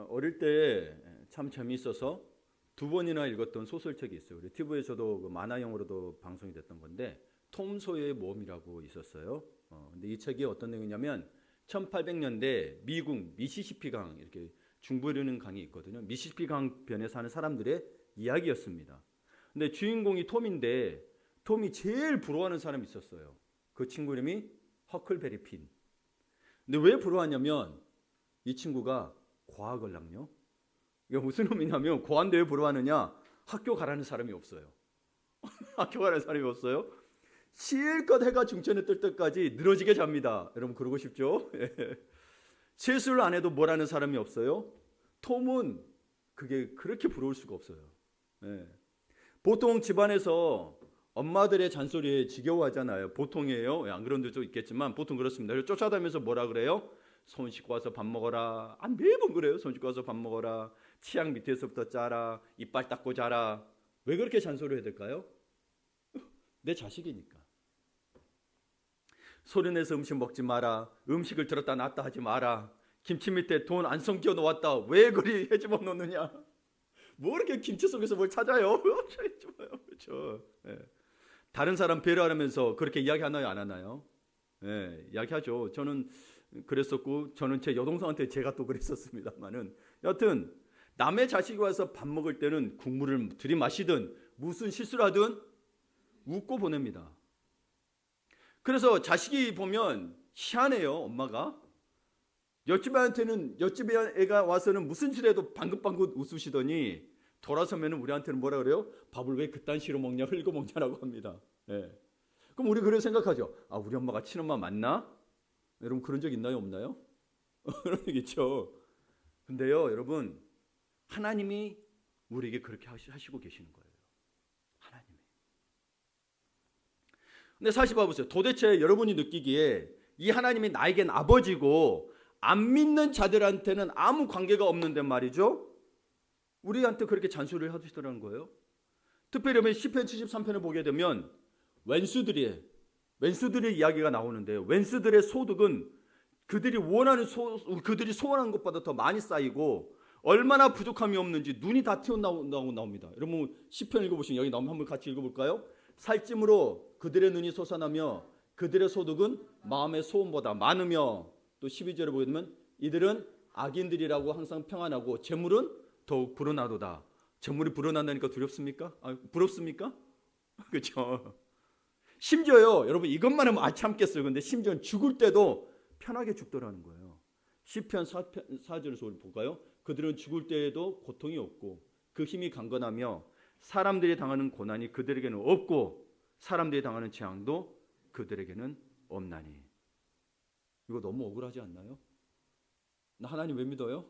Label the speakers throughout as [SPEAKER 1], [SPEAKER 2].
[SPEAKER 1] 어릴 때 참 재미있어서 두 번이나 읽었던 소설책이 있어요. 우리 TV에서도 그 만화영으로도 방송이 됐던 건데 톰 소여의 모험이라고 있었어요. 근데 이 책이 어떤 내용이냐면 1800년대 미국 미시시피 강, 이렇게 중부에 흐르는 강이 있거든요. 미시시피 강변에 사는 사람들의 이야기였습니다. 근데 주인공이 톰인데 톰이 제일 부러워하는 사람이 있었어요. 그 친구 이름이 허클베리 핀. 근데 왜 부러워하냐면 이 친구가 과학을 학요. 이게 무슨 의미냐면 고한대 왜 부러워하느냐? 학교 가라는 사람이 없어요. 학교 가라는 사람이 없어요. 실컷 해가 중천에 뜰 때까지 늘어지게 잡니다. 여러분 그러고 싶죠? 세수를 안 해도 뭐라는 사람이 없어요. 톰은 그게 그렇게 부러울 수가 없어요. 보통 집안에서 엄마들의 잔소리에 지겨워하잖아요. 보통이에요. 안 그런 데도 있겠지만 보통 그렇습니다. 쫓아다니면서 뭐라 그래요? 손 씻고 와서 밥 먹어라. 매번 그래요. 손 씻고 와서 밥 먹어라. 치약 밑에서부터 짜라. 이빨 닦고 자라. 왜 그렇게 잔소리를 해야 될까요? 내 자식이니까. 소리내서 음식 먹지 마라. 음식을 들었다 놨다 하지 마라. 김치 밑에 돈 안 숨겨 놓았다. 왜 그리 해집어 놓느냐. 뭐 이렇게 김치 속에서 뭘 찾아요? 그렇죠. 다른 사람 배려하면서 그렇게 이야기하나요? 안 하나요? 이야기하죠. 저는 그랬었고 저는 제 여동생한테 제가 또 그랬었습니다만은 여하튼 남의 자식이 와서 밥 먹을 때는 국물을 들이마시든 무슨 실수를 하든 웃고 보냅니다. 그래서 자식이 보면 희한해요. 엄마가 옆집 애가 와서는 무슨 짓해도 방긋방긋 웃으시더니 돌아서면 우리한테는 뭐라 그래요? 밥을 왜 그딴 식으로 먹냐, 흘고 먹냐라고 합니다. 그럼 우리 그래 생각하죠. 우리 엄마가 친엄마 맞나? 여러분 그런 적 있나요? 없나요? 그런 적 있죠. 근데요 여러분 하나님이 우리에게 그렇게 하시고 계시는 거예요. 하나님이. 근데 사실 봐보세요. 도대체 여러분이 느끼기에 이 하나님이 나에겐 아버지고 안 믿는 자들한테는 아무 관계가 없는데 말이죠. 우리한테 그렇게 잔소리를 하시더라는 거예요. 특별히 시편 73편을 보게 되면 왼수들의 이야기가 나오는데요. 왼수들의 소득은 그들이 소원하는 것보다 더 많이 쌓이고 얼마나 부족함이 없는지 눈이 다 튀어나옵니다. 여러분 시편 읽어보시면 여기 나오면 한번 같이 읽어볼까요? 살찜으로 그들의 눈이 솟아나며 그들의 소득은 마음의 소원보다 많으며 또 12절에 보게 되면 이들은 악인들이라고 항상 평안하고 재물은 더욱 불어나도다. 재물이 불어난다니까 두렵습니까? 부럽습니까? 그렇죠. 심지어요 여러분 이것만 하면 참겠어요. 근데 심지어 죽을 때도 편하게 죽더라는 거예요. 시편 4절에서 볼까요? 그들은 죽을 때에도 고통이 없고 그 힘이 강건하며 사람들이 당하는 고난이 그들에게는 없고 사람들이 당하는 재앙도 그들에게는 없나니. 이거 너무 억울하지 않나요? 나 하나님 왜 믿어요?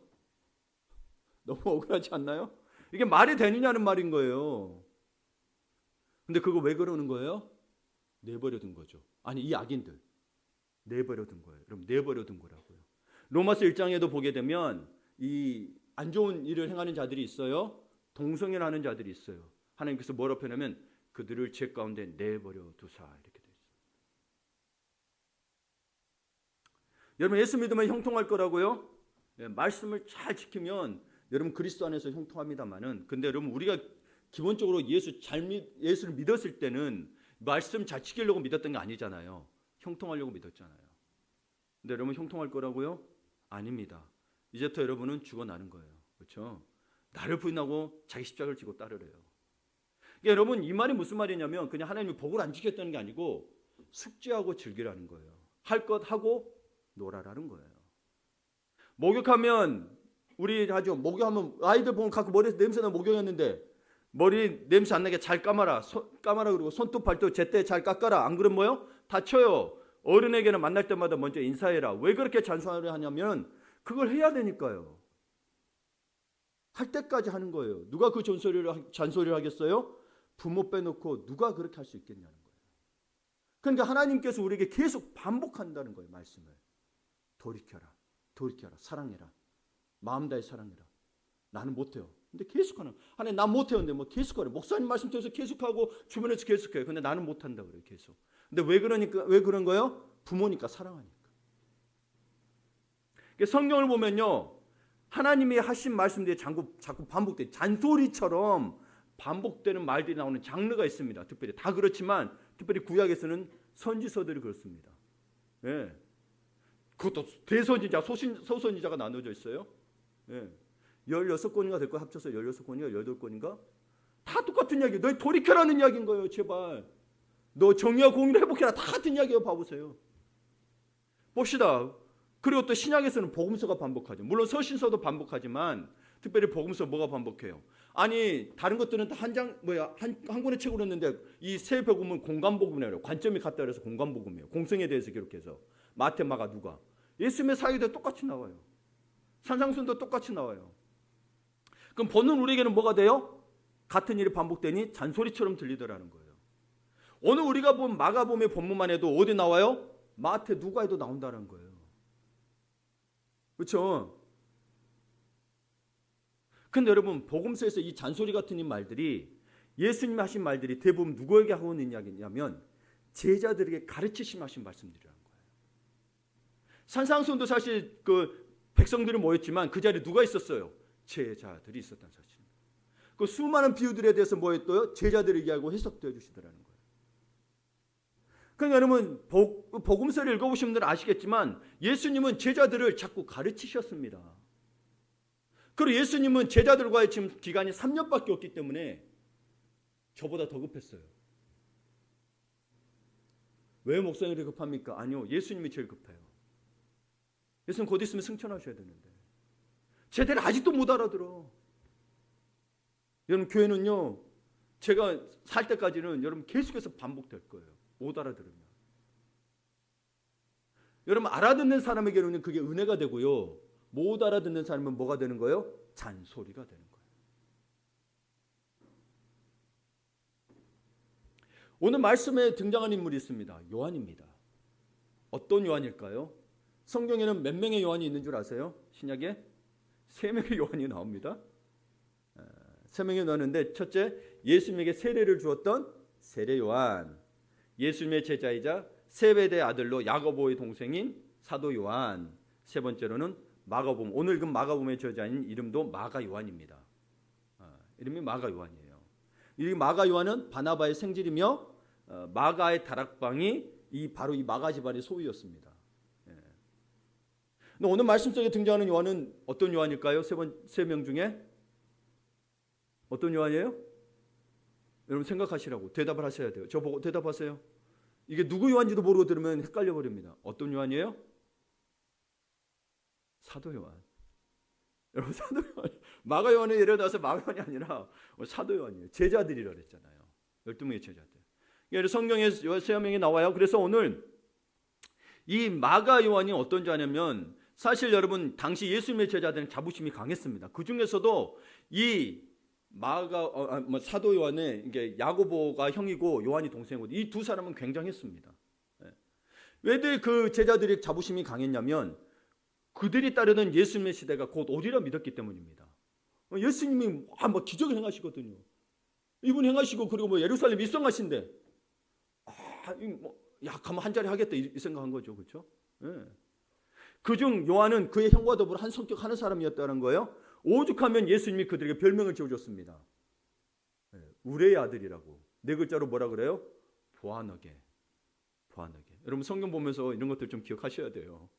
[SPEAKER 1] 너무 억울하지 않나요? 이게 말이 되느냐는 말인 거예요. 근데 그거 왜 그러는 거예요? 내버려 둔 거죠. 아니 이 악인들 내버려 둔 거예요. 그럼 내버려 둔 거라고요. 로마서 1장에도 보게 되면 이 안 좋은 일을 행하는 자들이 있어요. 동성애를 하는 자들이 있어요. 하나님께서 뭐라고 표현하면 그들을 죄 가운데 내버려 두사 이렇게 돼 있어요. 여러분 예수 믿으면 형통할 거라고요? 말씀을 잘 지키면 여러분 그리스도 안에서 형통합니다만은 근데 여러분 우리가 기본적으로 예수를 믿었을 때는 말씀 잘 지키려고 믿었던 게 아니잖아요. 형통하려고 믿었잖아요. 근데 여러분 형통할 거라고요? 아닙니다. 이제부터 여러분은 죽어나는 거예요. 그렇죠? 나를 부인하고 자기 십자가를 지고 따르래요. 그러니까 여러분 이 말이 무슨 말이냐면 그냥 하나님이 복을 안 지켰다는 게 아니고 숙제하고 즐기라는 거예요. 할 것 하고 놀아라는 거예요. 목욕하면 우리 하죠. 목욕하면 아이들 보면 가끔 머리에서 냄새나 목욕했는데 머리 냄새 안 나게 잘 감아라. 감아라 그러고 손톱 발톱 제때 잘 깎아라. 안 그러면 뭐요? 다쳐요. 어른에게는 만날 때마다 먼저 인사해라. 왜 그렇게 잔소리를 하냐면 그걸 해야 되니까요. 할 때까지 하는 거예요. 누가 그 잔소리를 하겠어요? 부모 빼놓고 누가 그렇게 할 수 있겠냐는 거예요. 그러니까 하나님께서 우리에게 계속 반복한다는 거예요. 말씀을. 돌이켜라. 사랑해라. 마음 다해 사랑해라. 나는 못해요. 근데 계속하는 하나님 나 못해요. 근데 뭐 계속하래. 목사님 말씀 통해서 계속하고 주변에서 계속해요. 근데 나는 못한다 그래요. 계속. 근데 왜 그런 거예요? 부모니까 사랑하니까. 성경을 보면요. 하나님이 하신 말씀들이 자꾸 반복돼 잔소리처럼 반복되는 말들이 나오는 장르가 있습니다. 특별히 다 그렇지만 특별히 구약에서는 선지서들이 그렇습니다. 예. 그것도 대선지자, 소선지자가 나눠져 있어요. 예. 16권인가 될 거 합쳐서 16권인가 18권인가 다 똑같은 이야기. 너희 돌이켜라는 이야기인 거예요. 제발. 너 정의와 공의를 회복해라. 다 같은 이야기예요. 봐보세요. 봅시다. 그리고 또 신약에서는 복음서가 반복하죠. 물론 서신서도 반복하지만 특별히 복음서 뭐가 반복해요? 아니 다른 것들은 다 한 권의 책으로 했는데 이 세 복음은 공간복음이라고 관점이 같다 그래서 공간복음이에요. 공성에 대해서 기록해서 마태, 마가, 누가 예수님의 사역도 똑같이 나와요. 산상순도 똑같이 나와요. 그럼 보는 우리에게는 뭐가 돼요? 같은 일이 반복되니 잔소리처럼 들리더라는 거예요. 오늘 우리가 본 마가복음의 본문만 해도 어디 나와요? 마태, 누가에도 나온다는 거예요. 그렇죠? 근데 여러분 복음서에서 이 잔소리 같은 이 말들이 예수님이 하신 말들이 대부분 누구에게 하고 있는 이야기냐면 제자들에게 가르치심 하신 말씀들이라는 거예요. 산상수훈도 사실 그 백성들이 모였지만 그 자리에 누가 있었어요? 제자들이 있었다는 사실입니다. 그 수많은 비유들에 대해서 뭐 했어요? 제자들이 얘기하고 해석되어 주시더라는 거예요. 그러니까 여러분 복음서를 읽어보신 분들은 아시겠지만 예수님은 제자들을 자꾸 가르치셨습니다. 그리고 예수님은 제자들과의 지금 기간이 3년밖에 없기 때문에 저보다 더 급했어요. 왜 목사님이 급합니까? 아니요. 예수님이 제일 급해요. 예수님 곧 있으면 승천하셔야 되는데 제대로 아직도 못 알아들어. 여러분 교회는요. 제가 살 때까지는 여러분 계속해서 반복될 거예요. 못 알아들으면. 여러분 알아듣는 사람에게는 그게 은혜가 되고요. 못 알아듣는 사람은 뭐가 되는 거예요? 잔소리가 되는 거예요. 오늘 말씀에 등장한 인물이 있습니다. 요한입니다. 어떤 요한일까요? 성경에는 몇 명의 요한이 있는 줄 아세요? 신약에 3명의 요한이 나옵니다. 3명이 나오는데 첫째, 예수님에게 세례를 주었던 세례 요한, 예수님의 제자이자 세베대의 아들로 야고보의 동생인 사도 요한, 세 번째로는 마가복음, 오늘 그 마가복음의 저자인 이름도 마가 요한입니다. 이름이 마가 요한이에요. 이 마가 요한은 바나바의 생질이며 마가의 다락방이 바로 이 마가 집안의 소유였습니다. 근데 오늘 말씀 속에 등장하는 요한은 어떤 요한일까요? 세 명 중에 어떤 요한이에요? 여러분 생각하시라고 대답을 하셔야 돼요. 저보고 대답하세요. 이게 누구 요한인지도 모르고 들으면 헷갈려 버립니다. 어떤 요한이에요? 사도 요한. 여러분 사도 요한. 마가 요한을 예를 들어서 마가 요한이 아니라 사도 요한이에요. 제자들이라 그랬잖아요. 12명의 제자들. 성경에 3명이 나와요. 그래서 오늘 이 마가 요한이 어떤 자냐면 사실 여러분 당시 예수님의 제자들은 자부심이 강했습니다. 그 중에서도 이 사도 요한의 이게 야고보가 형이고 요한이 동생이고 이 두 사람은 굉장했습니다. 왜 그 제자들이 자부심이 강했냐면 그들이 따르는 예수님의 시대가 곧 오리라 믿었기 때문입니다. 예수님이 막 기적을 행하시거든요. 이분 행하시고 그리고 예루살렘 입성하신데 가면 한 자리 하겠다 이 생각한 거죠, 그렇죠? 그중 요한은 그의 형과 더불어 한 성격 하는 사람이었다는 거예요. 오죽하면 예수님이 그들에게 별명을 지어줬습니다. 우레의 아들이라고. 4글자로 뭐라 그래요? 보아너게. 여러분 성경 보면서 이런 것들 좀 기억하셔야 돼요.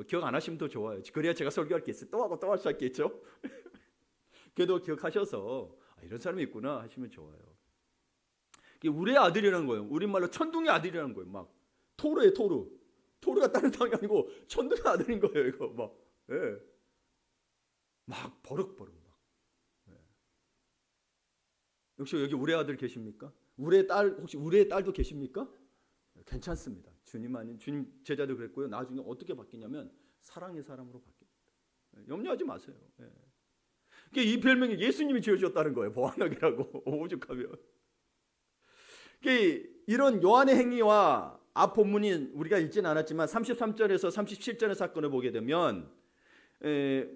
[SPEAKER 1] 기억 안 하시면 더 좋아요. 그래야 제가 설교할 게 있어요. 또 하고 또 할 수 있겠죠? 그래도 기억하셔서 이런 사람이 있구나 하시면 좋아요. 이게 우리의 아들이라는 거예요. 우리말로 천둥의 아들이라는 거예요. 막 토르예요, 토르. 토르가 다른 사람이 아니고 천둥의 아들인 거예요. 이거 막 버럭버럭 막. 역시 여기 우리 아들 계십니까? 우리의 딸 혹시 우리의 딸도 계십니까? 괜찮습니다. 주님 아닌 주님 제자도 그랬고요. 나중에 어떻게 바뀌냐면 사랑의 사람으로 바뀝니다. 염려하지 마세요. 이 별명이 예수님이 지어주셨다는 거예요. 보아너게라고. 오죽하면. 이런 요한의 행위와 앞 본문이 우리가 읽지는 않았지만 33절에서 37절의 사건을 보게 되면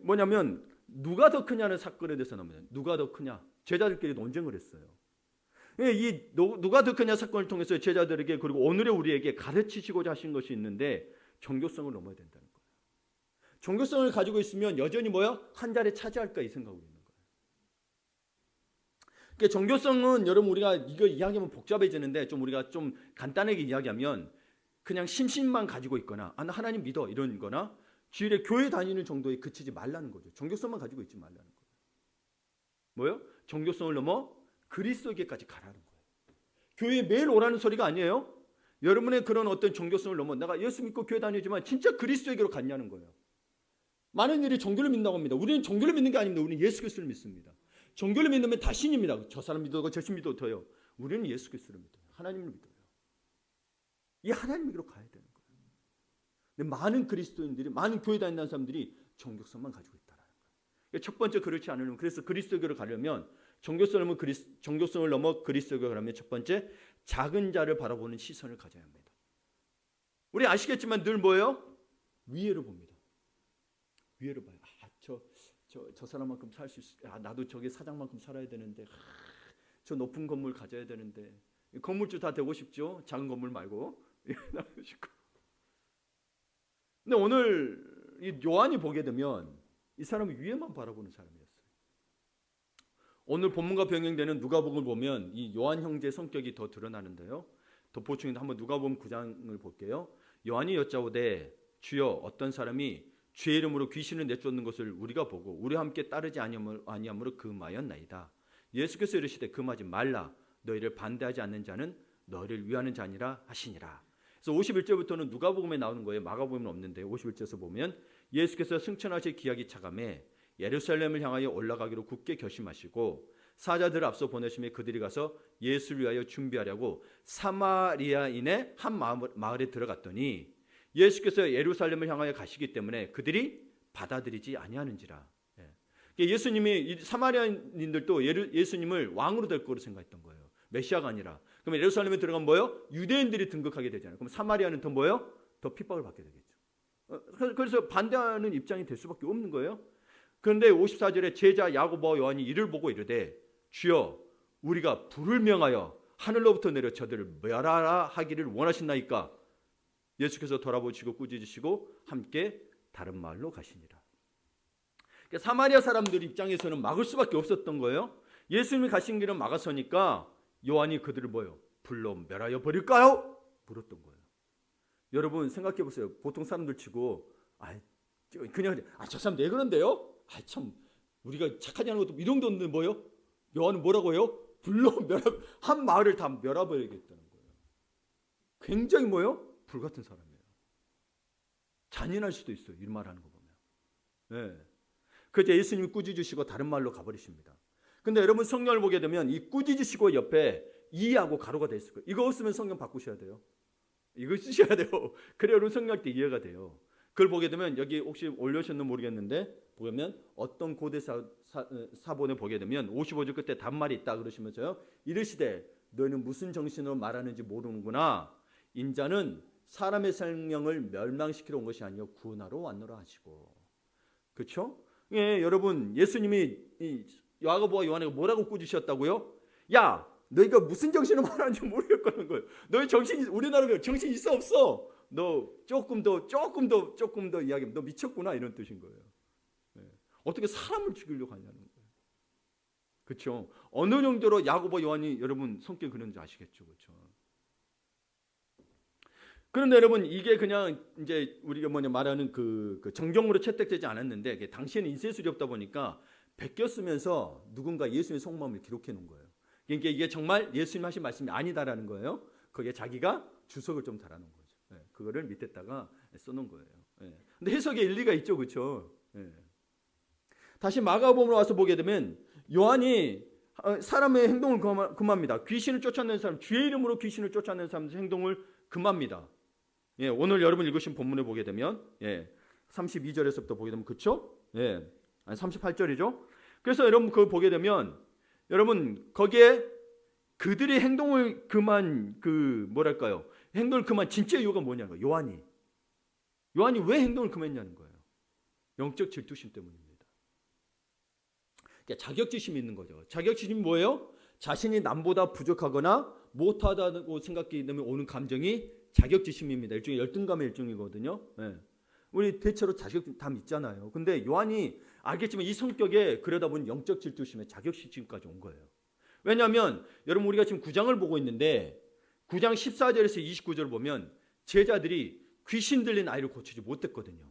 [SPEAKER 1] 뭐냐면 누가 더 크냐는 사건에 대해서 나옵니다. 누가 더 크냐? 제자들끼리 논쟁을 했어요. 이 누가 더 크냐 사건을 통해서 제자들에게 그리고 오늘의 우리에게 가르치시고자 하신 것이 있는데 종교성을 넘어야 된다는 거예요. 종교성을 가지고 있으면 여전히 뭐야? 한 자리 차지할까 이 생각하고 있는 거예요. 그러니까 종교성은 여러분 우리가 이거 이야기하면 복잡해지는데 좀 우리가 좀 간단하게 이야기하면 그냥 심신만 가지고 있거나 하나님 믿어 이런 거나 주일에 교회 다니는 정도에 그치지 말라는 거죠. 종교성만 가지고 있지 말라는 거예요. 뭐요? 종교성을 넘어 그리스도에게까지 가라는 거예요. 교회에 매일 오라는 소리가 아니에요. 여러분의 그런 어떤 종교성을 넘어 내가 예수 믿고 교회 다니지만 진짜 그리스도에게로 갔냐는 거예요. 많은 일이 종교를 믿는다고 합니다. 우리는 종교를 믿는 게 아닙니다. 우리는 예수 그리스도를 믿습니다. 종교를 믿으면 다 신입니다. 저 사람 믿어도 저 신 믿어도 더요. 우리는 예수 그리스도를 믿어요. 하나님을 믿어요. 이 하나님에게로 가야 되는 거예요. 근데 많은 그리스도인들이 많은 교회 다니는 사람들이 종교성만 가지고 있다는 거예요. 첫 번째 그렇지 않으려면 그래서 그리스도에게로 가려면 종교성을 넘어 그리스도에게로 가려면 첫 번째 작은 자를 바라보는 시선을 가져야 합니다. 우리 아시겠지만 늘 뭐예요? 위에로 봅니다. 위에로 봐요. 저 사람만큼 살 수 있어. 나도 저기 사장만큼 살아야 되는데. 저 높은 건물 가져야 되는데. 건물주 다 되고 싶죠? 작은 건물 말고. 근데 오늘 이 요한이 보게 되면 이 사람이 위에만 바라보는 사람이었어요. 오늘 본문과 병행되는 누가복음을 보면 이 요한 형제의 성격이 더 드러나는데요. 덧보충인데 한번 누가복음 9장을 볼게요. 요한이 여짜오되 주여 어떤 사람이 주의 이름으로 귀신을 내쫓는 것을 우리가 보고 우리와 함께 따르지 아니함으로 금하였나이다. 예수께서 이르시되 금하지 말라. 너희를 반대하지 않는 자는 너희를 위하는 자니라 하시니라. 그래서 51절부터는 누가복음에 나오는 거예요. 마가복음은 없는데 51절에서 보면 예수께서 승천하실 기약이 차감해 예루살렘을 향하여 올라가기로 굳게 결심하시고 사자들을 앞서 보내심에 그들이 가서 예수를 위하여 준비하려고 사마리아인의 한 마을에 들어갔더니 예수께서 예루살렘을 향하여 가시기 때문에 그들이 받아들이지 아니하는지라. 예수님이 사마리아인들도 예수님을 왕으로 될 거로 생각했던 거예요. 메시아가 아니라. 그러면 예루살렘에 들어가면 뭐예요? 유대인들이 등극하게 되잖아요. 그럼 사마리아는 더 뭐예요? 더 핍박을 받게 되겠죠. 그래서 반대하는 입장이 될 수밖에 없는 거예요. 그런데 54절에 제자 야고보와 요한이 이를 보고 이르되 주여 우리가 불을 명하여 하늘로부터 내려 저들을 멸하라 하기를 원하신나이까. 예수께서 돌아보시고 꾸짖으시고 함께 다른 마을로 가시니라. 그러니까 사마리아 사람들 입장에서는 막을 수밖에 없었던 거예요. 예수님이 가신 길은 막아서니까 요한이 그들을 뭐요? 불로 멸하여 버릴까요? 물었던 거예요. 여러분 생각해 보세요. 보통 사람들 치고 그냥 저 사람 왜 그런데요? 참 우리가 착하지 않은 것도 이 정도 없는데 뭐요? 요한은 뭐라고 해요? 불로 한 마을을 다 멸해버리겠다는 거예요. 굉장히 뭐요? 불같은 사람이에요. 잔인할 수도 있어요. 이 말하는 거 보면. 네. 그래서 예수님이 꾸짖으시고 다른 말로 가버리십니다. 근데 여러분 성경을 보게 되면 이 꾸짖으시고 옆에 이하고 가로가 돼 있을 거예요. 이거 없으면 성경 바꾸셔야 돼요. 이거 쓰셔야 돼요. 그래 여러분 성경할 때 이해가 돼요. 그걸 보게 되면 여기 혹시 올려주셨는지 모르겠는데 보면 어떤 고대 사본에 보게 되면 55절 끝에 단말이 있다 그러시면서요. 이르시되 너희는 무슨 정신으로 말하는지 모르는구나. 인자는 사람의 생명을 멸망시키러 온 것이 아니요 구원하러 왔노라 하시고. 그렇죠? 예, 여러분 예수님이 야고보와 요한에게 뭐라고 꾸짖으셨다고요? 야, 너희가 무슨 정신으로 말하는지 모르겠다는 거예요. 너희 정신이 우리나라에 정신 있어 없어? 너 조금 더 이야기하면 너 미쳤구나 이런 뜻인 거예요. 예. 어떻게 사람을 죽이려고 하냐는 거예요. 그렇죠? 어느 정도로 야고보 요한이 여러분 성격 그런지 아시겠죠, 그렇죠? 그런데 여러분 이게 그냥 이제 우리가 말하는 그 정경으로 채택되지 않았는데 당시에는 인쇄술이 없다 보니까 베꼈으면서 누군가 예수님의 속마음을 기록해 놓은 거예요. 그러니까 이게 정말 예수님 하신 말씀이 아니다라는 거예요. 거기에 자기가 주석을 좀 달아놓은 거죠. 네, 그거를 밑에다가 써놓은 거예요. 네. 근데 해석에 일리가 있죠, 그렇죠? 네. 다시 마가복음으로 와서 보게 되면 요한이 사람의 행동을 금합니다. 귀신을 쫓아내는 사람, 주의 이름으로 귀신을 쫓아내는 사람의 행동을 금합니다. 예, 오늘 여러분 읽으신 본문에 보게 되면 32절에서부터 보게 되면 그렇죠? 예, 38절이죠. 그래서 여러분 그걸 보게 되면 여러분 거기에 그들의 행동을 금한 행동을 금한 진짜 이유가 뭐냐고요. 요한이 왜 행동을 금했냐는 거예요. 영적 질투심 때문입니다. 그러니까 자격지심이 있는 거죠. 자격지심이 뭐예요? 자신이 남보다 부족하거나 못하다고 생각이 되면 오는 감정이 자격지심입니다. 일종의 열등감의 일종이거든요. 네. 우리 대체로 자격 다 믿잖아요. 근데 요한이 알겠지만 이 성격에 그러다 보니 영적 질투심에 자격지심까지 온 거예요. 왜냐하면 여러분 우리가 지금 9장을 보고 있는데 9장 14절에서 29절을 보면 제자들이 귀신 들린 아이를 고치지 못했거든요.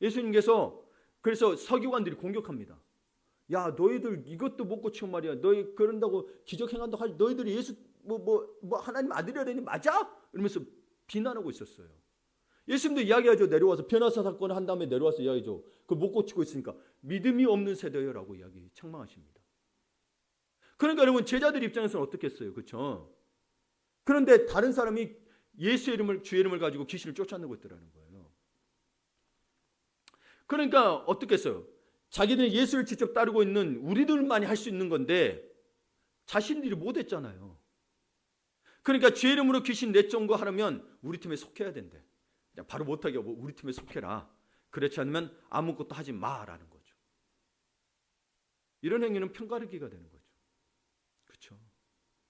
[SPEAKER 1] 예수님께서 그래서 서기관들이 공격합니다. 야, 너희들 이것도 못 고치고 말이야. 너희 그런다고 기적 행한다고 하지. 너희들이 예수 뭐 하나님 아들이라니 맞아? 이러면서 비난하고 있었어요. 예수님도 이야기하죠. 내려와서 변화사 사건을 한 다음에 내려와서 이야기죠. 그걸 못 고치고 있으니까 믿음이 없는 세대여라고 이야기 책망하십니다. 그러니까 여러분 제자들 입장에서는 어떻겠어요, 그렇죠? 그런데 다른 사람이 예수의 이름을 주의 이름을 가지고 귀신을 쫓아내고 있더라는 거예요. 그러니까 어떻겠어요? 자기들이 예수를 직접 따르고 있는 우리들만이 할 수 있는 건데 자신들이 못했잖아요. 그러니까 주의 이름으로 귀신 내쫓은 거 하려면 우리 팀에 속해야 된대. 그냥 바로 못하게 우리 팀에 속해라. 그렇지 않으면 아무것도 하지 마라는 거죠. 이런 행위는 편가르기가 되는 거죠. 그렇죠?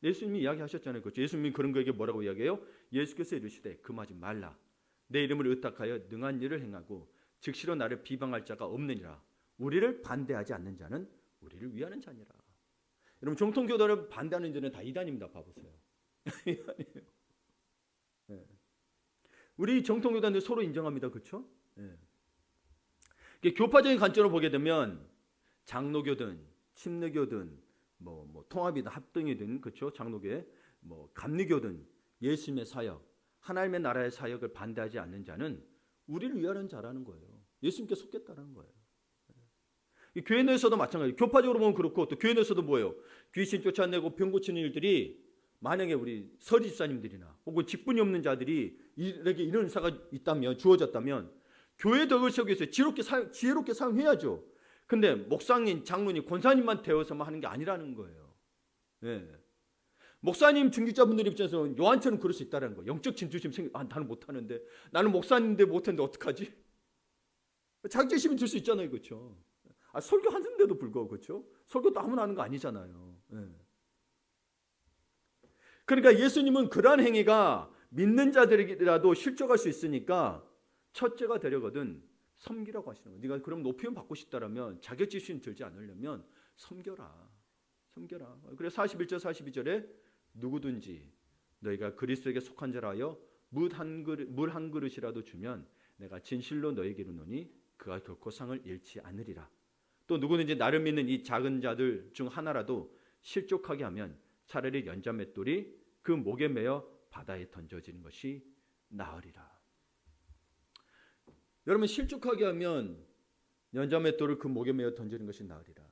[SPEAKER 1] 예수님이 이야기하셨잖아요. 그렇죠? 예수님이 그런 거에게 뭐라고 이야기해요? 예수께서 이르시되 금하지 말라. 내 이름을 의탁하여 능한 일을 행하고 즉시로 나를 비방할 자가 없느니라. 우리를 반대하지 않는 자는 우리를 위하는 자니라. 여러분 정통교도를 반대하는 자는 다 이단입니다. 봐보세요. 이단이에요. 네. 우리 정통교단들 서로 인정합니다. 그렇죠? 네. 교파적인 관점으로 보게 되면 장로교든 침례교든 뭐 통합이든 합등이든 그렇죠? 장로교회 뭐 감리교든 예수님의 사역, 하나님의 나라의 사역을 반대하지 않는 자는 우리를 위하는 자라는 거예요. 예수님께 속겠다는 거예요. 교회 내에서도 마찬가지예요. 교파적으로 보면 그렇고 또 교회 내에서도 뭐예요? 귀신 쫓아내고 병 고치는 일들이 만약에 우리 서리 집사님들이나 혹은 직분이 없는 자들이 이렇게 이런 은사가 있다면 주어졌다면 교회 덕을 세우기 위해서 지혜롭게 사용해야죠. 근데 목사님, 장로님, 권사님만 되어서만 하는 게 아니라는 거예요. 네. 목사님, 중직자분들 입장에서는 요한처럼 그럴 수 있다는 거예요. 영적 진주심 나는 못하는데 나는 목사님인데 못하는데 어떡하지? 자격지심이 들 수 있잖아요. 그렇죠? 설교 하는데도 불구하고 그렇죠? 설교도 아무나 하는 거 아니잖아요. 네. 그러니까 예수님은 그러한 행위가 믿는 자들이라도 실족할 수 있으니까 첫째가 되려거든 섬기라고 하시는 거예요. 네가 그럼 높이면 받고 싶다라면 자격지심 들지 않으려면 섬겨라. 그래서 41절 42절에 누구든지 너희가 그리스도에게 속한 자라 하여 물 한 그릇이라도 주면 내가 진실로 너희에게 이르노니 그가 결코 상을 잃지 않으리라. 또 누구든지 나를 믿는 이 작은 자들 중 하나라도 실족하게 하면 차라리 연자맷돌이 그 목에 매어 바다에 던져지는 것이 나으리라. 여러분 실족하게 하면 연자맷돌을 그 목에 매어 던지는 것이 나으리라.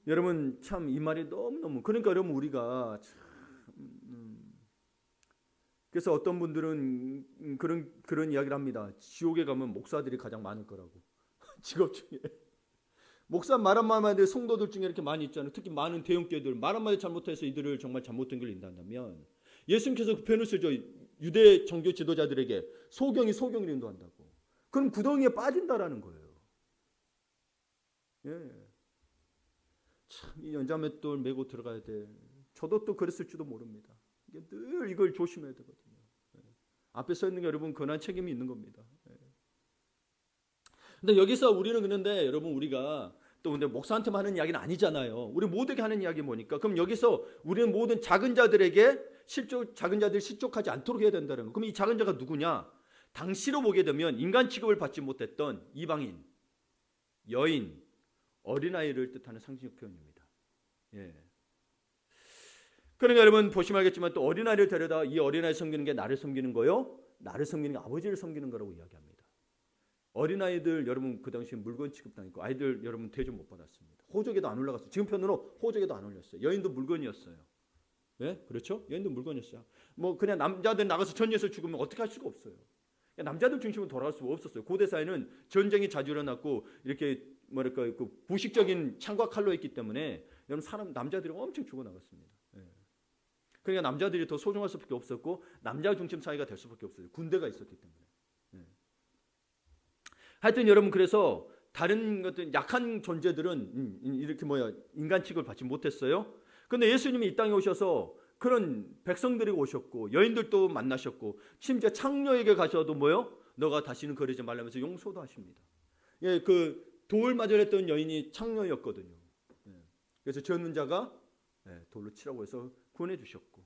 [SPEAKER 1] 여러분 참 이 말이 너무너무 그러니까 여러분 우리가 참 그래서 어떤 분들은 그런 이야기를 합니다. 지옥에 가면 목사들이 가장 많을 거라고. 직업 중에 목사 말 한마디 성도들 중에 이렇게 많이 있잖아요. 특히 많은 대형교회들 말 한마디 잘못해서 이들을 정말 잘못된 걸 인도한다면 예수님께서 그 표현을 쓰죠. 유대 정교 지도자들에게 소경을 인도한다고. 그럼 구덩이에 빠진다라는 거예요. 예. 참 이 연자맷돌 메고 들어가야 돼. 저도 또 그랬을지도 모릅니다. 늘 이걸 조심해야 되거든요. 예. 앞에 서 있는 게 여러분 권한 책임이 있는 겁니다. 예. 근데 여기서 우리는 그런데 여러분 우리가 또 근데 목사한테만 하는 이야기는 아니잖아요. 우리 모두에게 하는 이야기 뭐니까? 그럼 여기서 우리는 모든 작은 자들에게 작은 자들 실족하지 않도록 해야 된다는 거. 그럼 이 작은 자가 누구냐? 당시로 보게 되면 인간 취급을 받지 못했던 이방인, 여인, 어린아이를 뜻하는 상징적 표현입니다. 예. 그러니까 여러분 보시면 알겠지만 또 어린아이를 데려다 이 어린아이 섬기는 게 나를 섬기는 거요? 나를 섬기는 게 아버지를 섬기는 거라고 이야기합니다. 어린아이들 여러분 그 당시에 물건 취급당했고 아이들 여러분 대접 못 받았습니다. 호적에도 안 올라갔어요. 지금 편으로 호적에도 안 올렸어요. 여인도 물건이었어요. 예? 그렇죠? 여인도 물건이었어요. 뭐 그냥 남자들 나가서 전쟁에서 죽으면 어떻게 할 수가 없어요. 남자들 중심으로 돌아갈 수가 없었어요. 고대 사회는 전쟁이 자주 일어났고 이렇게 뭐랄까 그 부식적인 창과 칼로 했기 때문에 여러분 남자들이 엄청 죽어 나갔습니다. 예. 그러니까 남자들이 더 소중할 수밖에 없었고 남자 중심 사회가 될 수밖에 없어요. 군대가 있었기 때문에. 예. 하여튼 여러분 그래서 다른 것들 약한 존재들은 이렇게 인간 취급을 받지 못했어요. 그런데 예수님이 이 땅에 오셔서 그런 백성들이 오셨고 여인들도 만나셨고 심지어 창녀에게 가셔도 뭐요? 너가 다시는 그러지 말라면서 용서도 하십니다. 예, 그 돌 맞으랬던 여인이 창녀였거든요. 예, 그래서 젊은 자가 돌로 치라고 해서 구원해 주셨고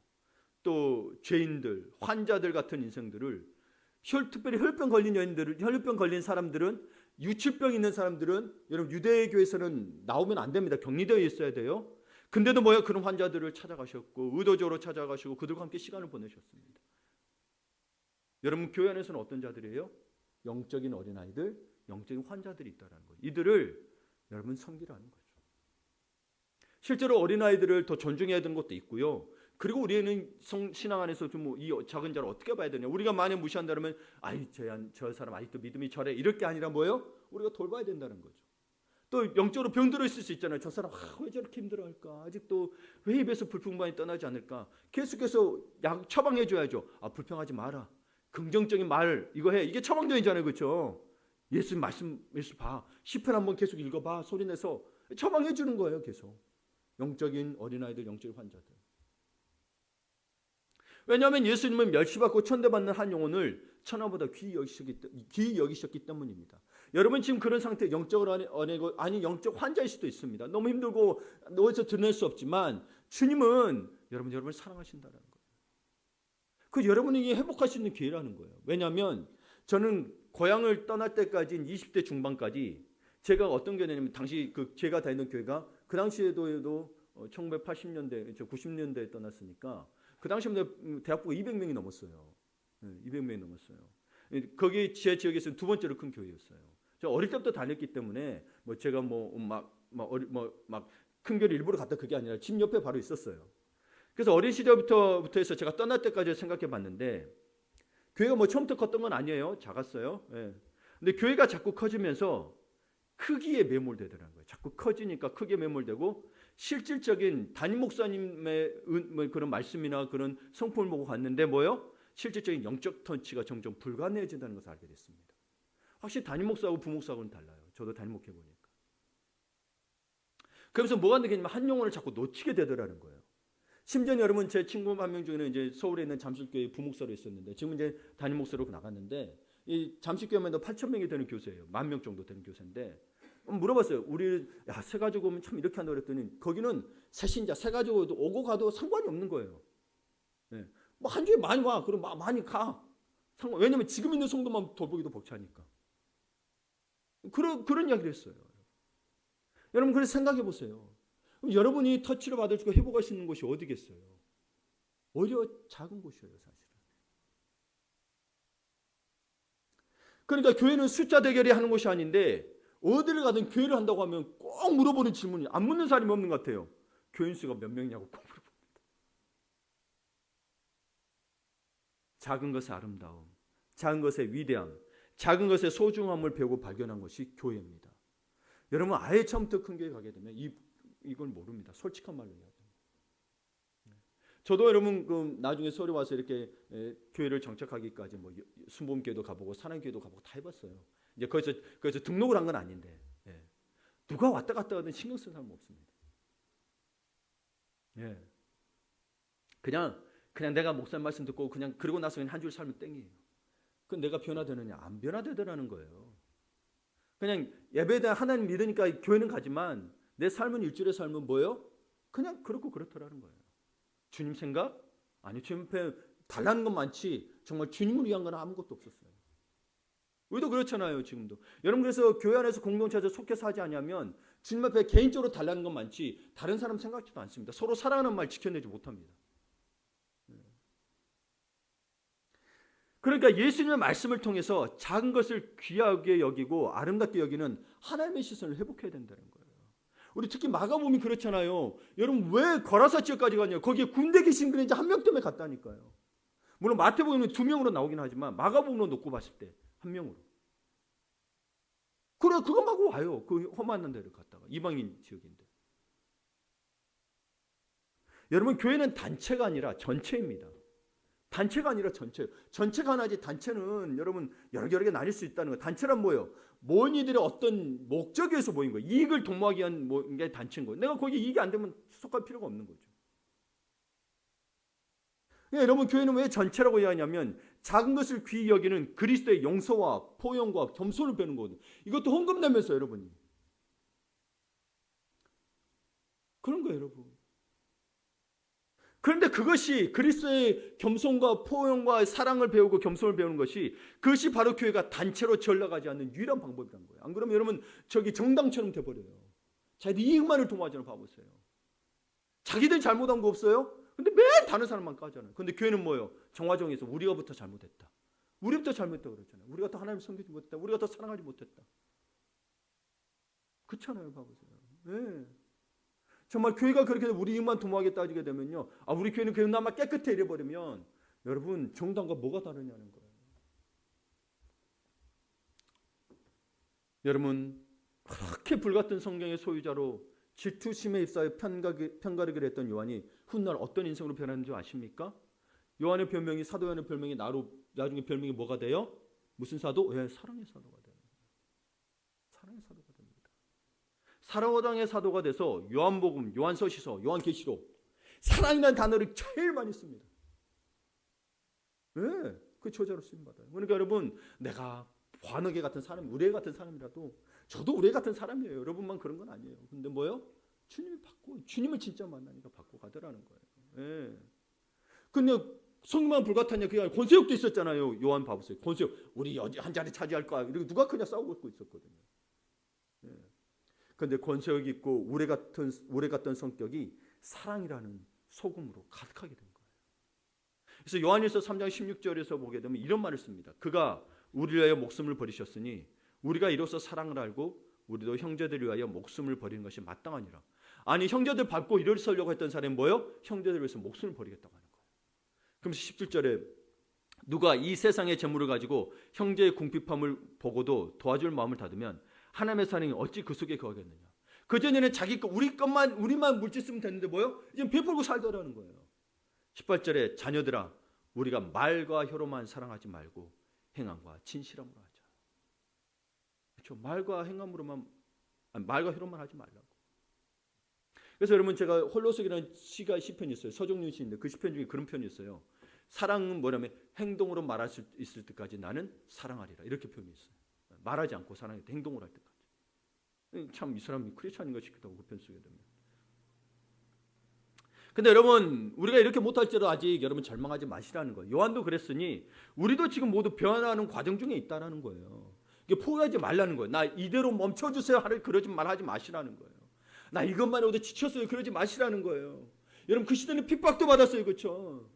[SPEAKER 1] 또 죄인들, 환자들 같은 인생들을 특별히 혈병 걸린 여인들을 혈병 걸린 사람들은 유치병 있는 사람들은 여러분 유대교에서는 나오면 안 됩니다. 격리되어 있어야 돼요. 근데도 뭐야 그런 환자들을 찾아가셨고 의도적으로 찾아가시고 그들과 함께 시간을 보내셨습니다. 여러분 교회 안에서는 어떤 자들이에요? 영적인 어린아이들, 영적인 환자들이 있다는 거예요. 이들을 여러분 섬기라는 거죠. 실제로 어린아이들을 더 존중해야 되는 것도 있고요. 그리고 우리는 신앙 안에서 좀 이 작은 자를 어떻게 봐야 되냐. 우리가 만약 무시한다면 아이 저 사람 아직도 믿음이 저래 이럴 게 아니라 뭐예요? 우리가 돌봐야 된다는 거죠. 또 영적으로 병들어 있을 수 있잖아요. 저 사람 왜 저렇게 힘들어할까? 아직도 왜 입에서 불평만이 떠나지 않을까? 계속해서 약 처방해 줘야죠. 불평하지 마라. 긍정적인 말 이거 해. 이게 처방전이잖아요. 그렇죠? 예수 말씀 예수 봐. 시편 한번 계속 읽어봐. 소리내서 처방해 주는 거예요. 계속. 영적인 어린아이들, 영적인 환자들. 왜냐하면 예수님은 멸시받고 천대받는 한 영혼을 천하보다 귀히 여기셨기 때문입니다. 여러분 지금 그런 상태 영적으로 아니 영적 환자일 수도 있습니다. 너무 힘들고 어디서 드러낼 수 없지만 주님은 여러분을 사랑하신다는 거예요. 그 여러분이 회복할 수 있는 기회라는 거예요. 왜냐하면 저는 고향을 떠날 때까지 20대 중반까지 제가 어떤 교회냐면 당시 제가 다니던 교회가 그 당시에도 1980년대, 90년대에 떠났으니까 그 당시에 대학부가 200명이 넘었어요. 200명이 넘었어요. 거기 제 지역에서는 두 번째로 큰 교회였어요. 저 어릴 때부터 다녔기 때문에 제가 막 큰 교회를 일부러 갔다 그게 아니라 집 옆에 바로 있었어요. 그래서 어린 시절부터 해서 제가 떠날 때까지 생각해 봤는데 교회가 처음부터 컸던 건 아니에요. 작았어요. 예. 근데 교회가 자꾸 커지면서 크기에 매몰되더라는 거예요. 자꾸 커지니까 크게 매몰되고 실질적인 담임 목사님의 그런 말씀이나 그런 성품을 보고 갔는데 뭐요? 실질적인 영적 터치가 점점 불가능해진다는 것을 알게 됐습니다. 확실히 담임 목사하고 부목사하고는 달라요. 저도 담임 목회 보니까. 그러면서 뭐가 느끼냐면 한 영혼을 자꾸 놓치게 되더라는 거예요. 심지어 여러분 제 친구 한 명 중에는 이제 서울에 있는 잠실교회 부목사로 있었는데 지금 이제 담임 목사로 나갔는데 이 잠실교회만 해도 8,000명이 되는 교세예요. 10,000명 정도 되는 교세인데 물어봤어요. 우리 새 가지고 오면 참 이렇게 한다고 그랬더니 거기는 새신자 새 가지고 오고 가도 상관이 없는 거예요. 네. 한 주에 많이 와. 그럼 많이 가. 왜냐면 지금 있는 성도만 돌보기도 벅차니까. 그런 이야기를 했어요. 여러분 그래서 생각해 보세요. 여러분이 터치를 받을 수 있고 회복할 수 있는 곳이 어디겠어요? 오히려 작은 곳이에요, 사실은. 그러니까 교회는 숫자 대결이 하는 것이 아닌데 어디를 가든 교회를 한다고 하면 꼭 물어보는 질문이 안 묻는 사람이 없는 것 같아요. 교인 수가 몇 명이냐고 꼭 물어봅니다. 작은 것의 아름다움, 작은 것의 위대함, 작은 것의 소중함을 배우고 발견한 것이 교회입니다. 여러분 아예 처음부터 큰 교회 가게 되면 이걸 모릅니다. 솔직한 말로 이야기합니다. 저도 여러분 나중에 서울에 와서 이렇게 교회를 정착하기까지 순복음교회도 가보고 사랑교회도 가보고 다 해봤어요. 이제 거기서 등록을 한 건 아닌데 누가 왔다 갔다 하든 신경 쓰는 사람은 없습니다. 그냥 내가 목사님 말씀 듣고 그냥 그러고 나서 한 줄 살면 땡이에요. 그럼 내가 변화되느냐? 안 변화되더라는 거예요. 그냥 예배에 대한 하나님 믿으니까 교회는 가지만 내 삶은 일주일의 삶은 뭐예요? 그냥 그렇고 그렇더라는 거예요. 주님 생각? 아니 주님 앞에 달라는 건 많지 정말 주님을 위한 건 아무것도 없었어요. 우리도 그렇잖아요. 지금도. 여러분 그래서 교회 안에서 공동체에서 속해서 하지 않으면 주님 앞에 개인적으로 달라는 건 많지 다른 사람 생각지도 않습니다. 서로 사랑하는 말 지켜내지 못합니다. 그러니까 예수님의 말씀을 통해서 작은 것을 귀하게 여기고 아름답게 여기는 하나님의 시선을 회복해야 된다는 거예요. 우리 특히 마가복음이 그렇잖아요. 여러분 왜 거라사 지역까지 갔냐고. 거기에 군대 계신 분이 이제 한 명 때문에 갔다니까요. 물론 마태복음은 2명으로 나오긴 하지만 마가복음으로 놓고 봤을 때 1명으로. 그래 그거 하고 와요. 그 험한 데를 갔다가 이방인 지역인데. 여러분 교회는 단체가 아니라 전체입니다. 단체가 아니라 전체예요. 전체가 하나지 단체는 여러분 여러 개 나뉠 수 있다는 거예요. 단체란 뭐예요? 모인 이들의 어떤 목적에 의해서 모인 거예요. 이익을 도모하기 위한 게 단체인 거예요. 내가 거기에 이익이 안 되면 속할 필요가 없는 거죠. 여러분, 교회는 왜 전체라고 이야기하냐면 작은 것을 귀히 여기는 그리스도의 용서와 포용과 겸손을 배우는 거거든요. 이것도 헌금 내면서 여러분이. 그런 거예요, 여러분. 그런데 그것이 그리스도의 겸손과 포용과 사랑을 배우고 겸손을 배우는 것이, 그것이 바로 교회가 단체로 전락하지 않는 유일한 방법이라는 거예요. 안 그러면 여러분 저기 정당처럼 돼버려요. 자기들 이익만을 도모하자는 바보세요. 자기들 잘못한 거 없어요? 근데 맨 다른 사람만 까잖아요. 근데 교회는 뭐예요? 정화정에서 우리가부터 잘못했다. 우리부터 잘못했다 그러잖아요. 우리가 더 하나님 섬기지 못했다. 우리가 더 사랑하지 못했다. 그렇잖아요, 바보세요. 네. 정말 교회가 그렇게 우리 이익만 도모하게 따지게 되면요, 우리 교회는 그나마 깨끗해 이래버리면 여러분 정당과 뭐가 다르냐는 거예요. 여러분, 그렇게 불같은 성경의 소유자로 질투심에 입사해 편가르기를 했던 요한이 훗날 어떤 인생으로 변하는 줄 아십니까? 요한의 별명이, 사도 요한의 별명이 나중에 별명이 뭐가 돼요? 무슨 사도? 사랑의 사도가 돼요. 사랑의 사도가 됩니다. 사랑의 사도가 돼서 요한복음, 요한서시서, 요한계시록, 사랑이라는 단어를 제일 많이 씁니다. 그 저자로 쓰임받아요. 그러니까 여러분, 내가 관어계 같은 사람, 의뢰 같은 사람이라도 저도 의뢰 같은 사람이에요. 여러분만 그런 건 아니에요. 근데 뭐요? 주님을 진짜 만나니까 받고 가더라는 거예요. 근데 성경만 불같았냐? 그게 아니라 권세욕도 있었잖아요. 요한 봐보세요. 권세욕, 우리 한 자리 차지할까? 이렇게 누가 그냥 싸우고 있었거든요. 그런데 권세욕이 있고 우레 같던 성격이 사랑이라는 소금으로 가득하게 된 거예요. 그래서 요한일서 3장 16절에서 보게 되면 이런 말을 씁니다. 그가 우리를 위하여 목숨을 버리셨으니 우리가 이로써 사랑을 알고 우리도 형제들을 위하여 목숨을 버리는 것이 마땅하니라. 아니, 형제들 밟고 일어서려고 했던 사람이 뭐예요? 형제들을 위해서 목숨을 버리겠다고 하는 거예요. 그럼 17절에 누가 이 세상의 재물을 가지고 형제의 궁핍함을 보고도 도와줄 마음을 닫으면 하나님의 사랑이 어찌 그 속에 거하겠느냐. 그전에는 자기 것, 우리만 물질 쓰면 됐는데 뭐요? 이제 베풀고 살더라는 거예요. 18절에 자녀들아, 우리가 말과 혀로만 사랑하지 말고 행함과 진실함으로 하자. 그렇죠? 말과 혀로만 하지 말라고. 그래서 여러분, 제가 홀로서기라는 시편이 있어요. 서정윤 시인데 그 시편 중에 그런 편이 있어요. 사랑은 뭐냐면 행동으로 말할 수 있을 때까지 나는 사랑하리라, 이렇게 표현이 있어요. 말하지 않고 사랑해, 행동을 할 때까지. 참 이 사람이 크리스찬인가 싶기도 하고, 그 편 쓰게 되면. 근데 여러분, 우리가 이렇게 못할지라도 아직 여러분 절망하지 마시라는 거예요. 요한도 그랬으니 우리도 지금 모두 변화하는 과정 중에 있다라는 거예요. 이게 포기하지 말라는 거예요. 나 이대로 멈춰주세요, 그러지 말하지 마시라는 거예요. 나 이것만 해도 지쳤어요, 그러지 마시라는 거예요. 여러분, 그 시대는 핍박도 받았어요, 그렇죠?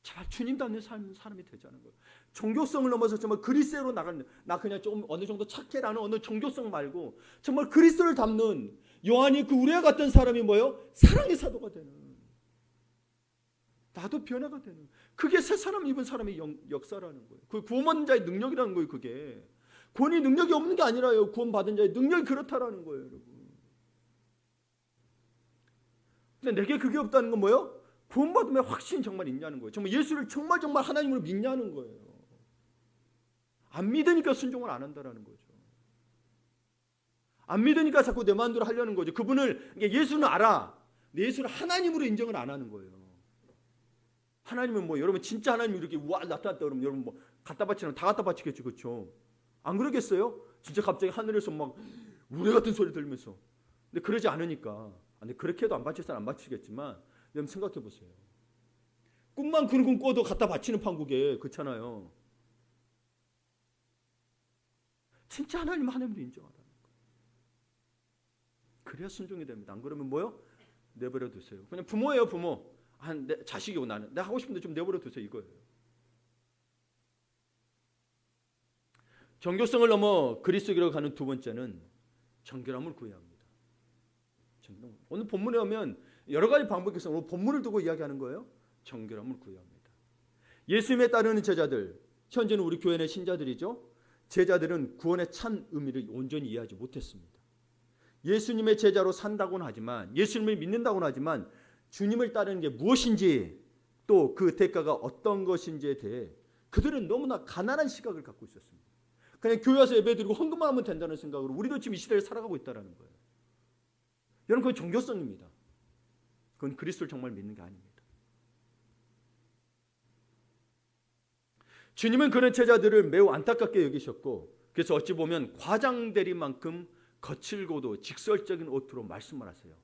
[SPEAKER 1] 제발 주님 닮는 사람이 되자는 거예요. 종교성을 넘어서 정말 그리스도로 나가는, 나 그냥 조금 어느 정도 착해라는 어느 종교성 말고 정말 그리스도를 닮는, 요한이 그 우레아 같던 사람이 뭐예요? 사랑의 사도가 되는, 나도 변화가 되는, 그게 새 사람 입은 사람의 역사라는 거예요. 그 구원받는 자의 능력이라는 거예요. 그게 구원이 능력이 없는 게 아니라요, 구원받은 자의 능력이 그렇다라는 거예요, 여러분. 근데 내게 그게 없다는 건 뭐예요? 구원받으면 확신이 정말 있냐는 거예요. 정말 예수를 정말 하나님으로 믿냐는 거예요. 안 믿으니까 순종을 안 한다라는 거죠. 안 믿으니까 자꾸 내 마음대로 하려는 거죠. 그분을, 예수는 알아. 예수를 하나님으로 인정을 안 하는 거예요. 하나님은 뭐, 여러분 진짜 하나님이 이렇게 나타났다 그러면 여러분 뭐 갖다 바치면 다 갖다 바치겠죠, 그렇죠? 안 그러겠어요? 진짜 갑자기 하늘에서 막 우레 같은 소리 들으면서. 근데 그러지 않으니까. 근데 그렇게 해도 안 바칠 사람 안 바치겠지만, 여러분 생각해 보세요. 꿈만 그런 꿈 꿔도 갖다 바치는 판국에, 그렇잖아요. 진짜 하나님으로 인정하라는 거예요. 그래야 순종이 됩니다. 안 그러면 뭐요? 내버려 두세요. 그냥 부모예요, 부모. 내 자식이고 나는 내가 하고 싶은데 좀 내버려 두세요, 이거예요. 정교성을 넘어 그리스도로 가는 두 번째는 정결함을 구해야 합니다. 오늘 본문에 오면 여러 가지 방법이 있어요. 오늘 본문을 두고 이야기하는 거예요. 정결함을 구해야 합니다. 예수님에 따르는 제자들, 현재는 우리 교회 내 신자들이죠. 제자들은 구원의 참 의미를 온전히 이해하지 못했습니다. 예수님의 제자로 산다고는 하지만, 예수님을 믿는다고는 하지만 주님을 따르는 게 무엇인지, 또 그 대가가 어떤 것인지에 대해 그들은 너무나 가난한 시각을 갖고 있었습니다. 그냥 교회 와서 예배드리고 헌금만 하면 된다는 생각으로 우리도 지금 이 시대를 살아가고 있다는 거예요. 여러분, 그건 종교성입니다. 그건 그리스도를 정말 믿는 게 아닙니다. 주님은 그런 제자들을 매우 안타깝게 여기셨고, 그래서 어찌 보면 과장되리만큼 거칠고도 직설적인 어투로 말씀을 하세요.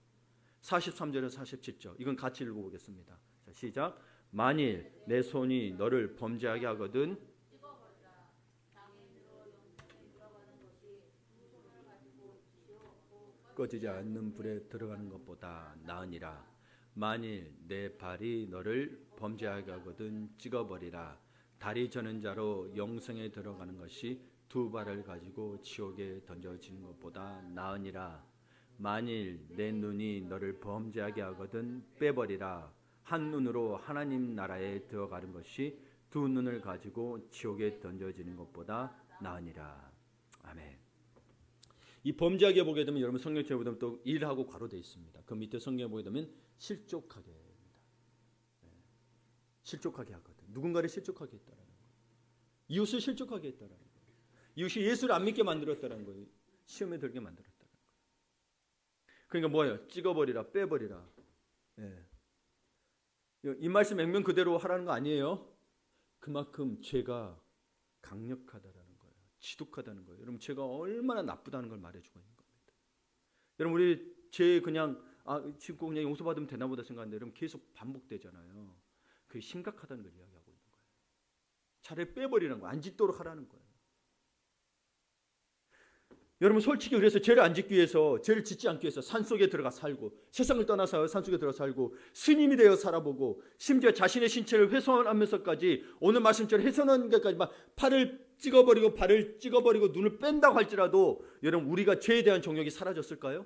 [SPEAKER 1] 43절에서 47절, 이건 같이 읽어보겠습니다. 자, 시작. 만일 내 손이 너를 범죄하게 하거든 꺼지지 않는 불에 들어가는 것보다 나으니라. 만일 내 발이 너를 범죄하게 하거든 찍어버리라. 다리 저는 자로 영생에 들어가는 것이 두 발을 가지고 지옥에 던져지는 것보다 나으니라. 만일 내 눈이 너를 범죄하게 하거든 빼버리라. 한 눈으로 하나님 나라에 들어가는 것이 두 눈을 가지고 지옥에 던져지는 것보다 나으니라. 아멘. 이 범죄하게 보게 되면 여러분 성경책에 보면 또 일하고 괄호되어 있습니다. 그 밑에 성경에 보게 되면 실족하게 합니다. 실족하게 하거든. 누군가를 실족하게 했다라는 거예요. 이웃을 실족하게 했다라는 거예요. 이웃이 예수를 안 믿게 만들었다라는 거예요. 시험에 들게 만들었다라는 거예요. 그러니까 뭐예요? 찍어버리라, 빼버리라. 예. 이 말씀 액면 그대로 하라는 거 아니에요. 그만큼 죄가 강력하다라는 거예요. 지독하다는 거예요. 여러분 죄가 얼마나 나쁘다는 걸 말해주고 있는 겁니다. 여러분 우리 죄 그냥 지금 그냥 용서받으면 되나 보다 생각하는데 여러분 계속 반복되잖아요. 그게 심각하다는 걸 이야기하고 있는 거예요. 차라리 빼버리는 거예요. 안 짓도록 하라는 거예요. 여러분 솔직히 그래서 죄를 안 짓기 위해서, 죄를 짓지 않기 위해서 산속에 들어가 살고, 세상을 떠나서 산속에 들어가 살고, 스님이 되어 살아보고, 심지어 자신의 신체를 훼손하면서까지 오늘 말씀처럼 훼손하는 것까지 막 팔을 찍어버리고 발을 찍어버리고 눈을 뺀다고 할지라도 여러분 우리가 죄에 대한 정욕이 사라졌을까요?